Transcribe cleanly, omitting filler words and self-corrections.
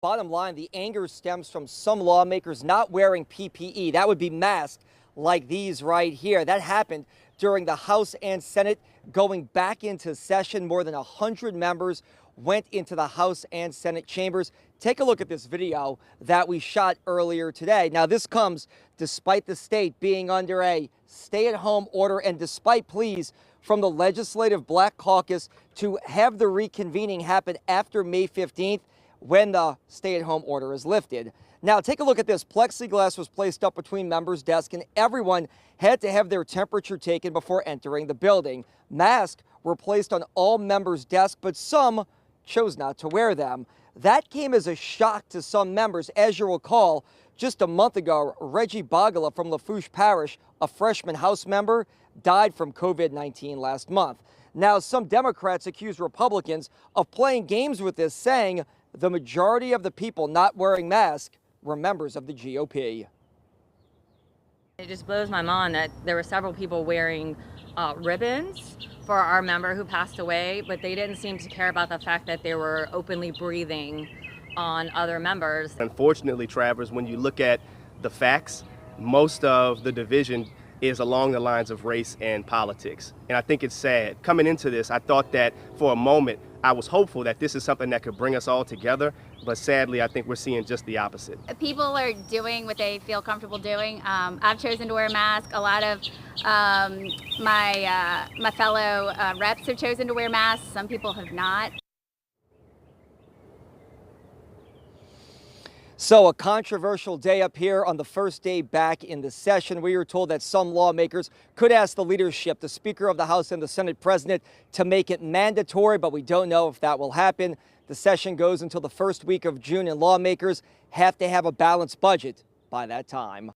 Bottom line, the anger stems from some lawmakers not wearing PPE. That would be masks like these right here. That happened during the House and Senate going back into session. More than 100 members went into the House and Senate chambers. Take a look at this video that we shot earlier today. Now, this comes despite the state being under a stay-at-home order and despite pleas from the Legislative Black Caucus to have the reconvening happen after May 15th. When the stay-at-home order is lifted. Now, take a look at this. Plexiglass was placed up between members' desks, and everyone had to have their temperature taken before entering the building. Masks were placed on all members' desks, but some chose not to wear them. That came as a shock to some members. As you recall, just a month ago, Reggie Bagala from Lafourche Parish, a freshman House member, died from COVID-19 last month. Now, some Democrats accuse Republicans of playing games with this, saying the majority of the people not wearing masks were members of the GOP. It just blows my mind that there were several people wearing ribbons for our member who passed away, but they didn't seem to care about the fact that they were openly breathing on other members. Unfortunately, Travers, when you look at the facts, most of the division is along the lines of race and politics. And I think it's sad. Coming into this, I thought that for a moment, I was hopeful that this is something that could bring us all together, but sadly, I think we're seeing just the opposite. People are doing what they feel comfortable doing. I've chosen to wear a mask. A lot of my fellow reps have chosen to wear masks. Some people have not. So a controversial day up here on the first day back in the session. We were told that some lawmakers could ask the leadership, the Speaker of the House and the Senate President, to make it mandatory, but we don't know if that will happen. The session goes until the first week of June, and lawmakers have to have a balanced budget by that time.